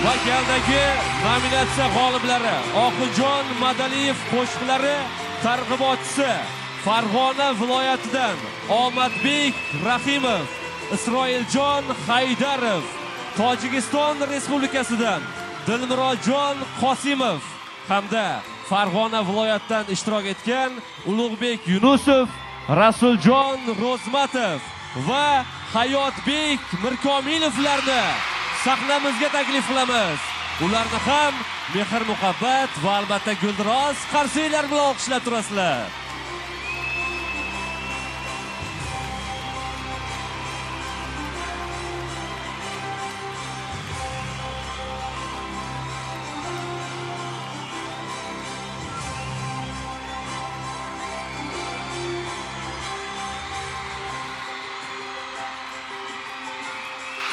va galdagi nominatsiya g'oliblari Oxunjon Madaliyev qo'shiqlari targ'ibotchisi Farg'ona viloyatidan Omadbek Rahimov, Isroiljon Haydarov, Tojikiston Respublikasidan Dilmurodjon Qosimov hamda Farg'ona viloyatidan ishtirok etgan Ulug'bek Yunusov, Rasuljon Ro'zmatov va Hayotbek Mirkomilovlarni sahnamizga taklif qilamiz. Ularni ham mehr-muhabbat va albatta guldiroz qarsiylar bilan olqishlab turasizlar.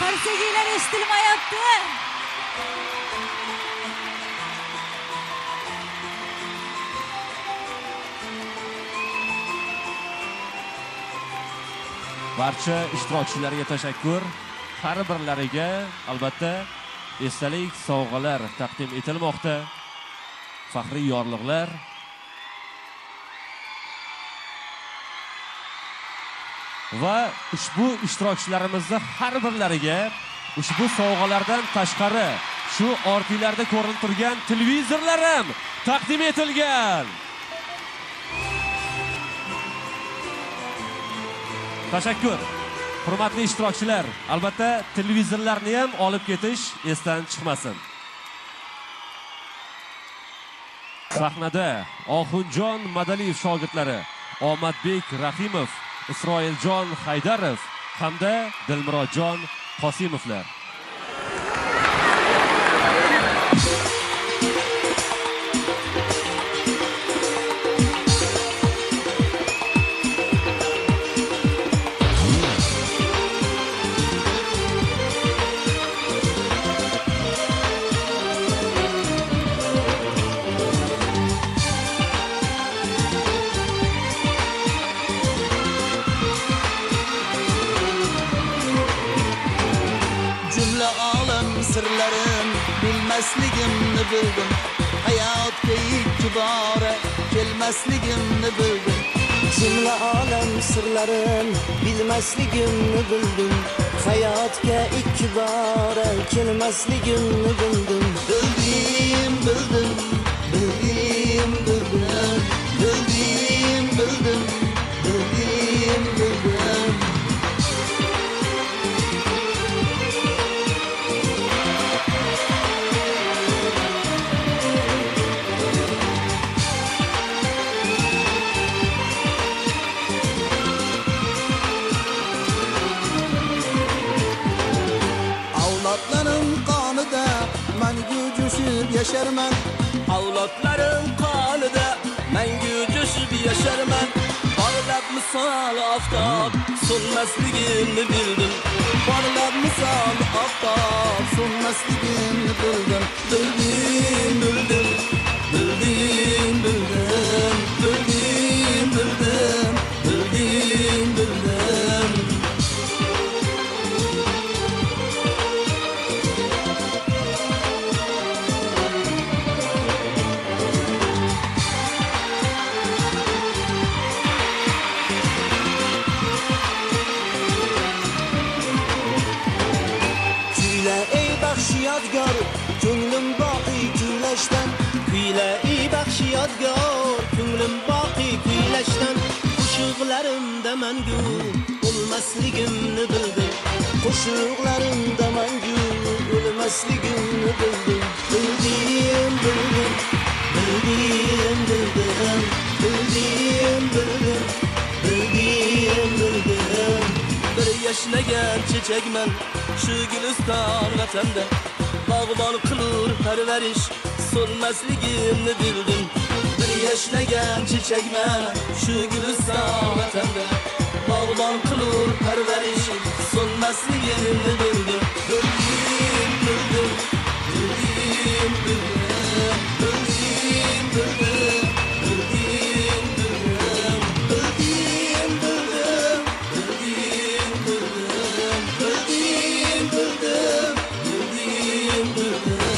Qarsagilar eshitilmayapti. Barcha ishtirokchilarga tashakkur. Har birlariga albatta esdalik sovg'alar taqdim etilmoqda. Faxriy yorliqlar va ushbu ishtirokchilarimizni har birlariga ushbu sovg'alardan tashqari shu ortinglarda ko'rinib turgan televizorlar ham taqdim etilgan. Tashakkur. Hurmatli ishtirokchilar, albatta televizorlarni ham olib ketish esdan chiqmasin. Sahnada Oxunjon Madaliyev shogirdlari Omadbek Rahimov, Isroiljon Haydarov hamda Dilmurodjon Qosimovlar. Sırlarım bilmesligimni bildim. Hayotga ikki bora kelmasligimni bildim. Jumla olam sirlarim bilmasligimni bildim. Hayotga ikki bora kelmasligimni bildim. Bildim, bildim, bildim, bildim, bildim, bildim, bildim, bildim. Avlodlarim qonida mangu jo'shib yasharman. Avlodlarim qonida mangu jo'shib yasharman. Porlab misol oftob so'nmasligimni bildim. Porlab misol oftob so'nmasligimni bildim. Bildim, bildim, bildim, bildim, bildim, bildim, bildim, bildim. Yodgor ko'nglim boqiy kuylashdan, kuyla ey baxshi yodgor ko'nglim boqiy kuylashdan. Qo'shiqlarimda mangu o'lmasligimni bildim. Qo'shiqlarimda mangu o'lmasligimni bildim. Bildim, bildim, bildim, bildim, bildim, bildim, bildim, bildim. Bir yashnagan chechakman shu Guliston vatanda. Bog'bon qilur parvarish so'nmasligimni bildim. Bir yashnagan chechakman shu Guliston vatanda. Bog'bon qilur parvarish so'nmasligimni bildim. Bildim, bildim, bildim, bildim, bildim, bildim, bildim, bildim, bildim, bildim. Bildim, bildim, bildim, bildim, bildim.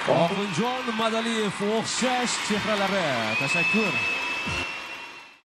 Oxunjon Madaliyev o'xshash chehralari. Tashakkur.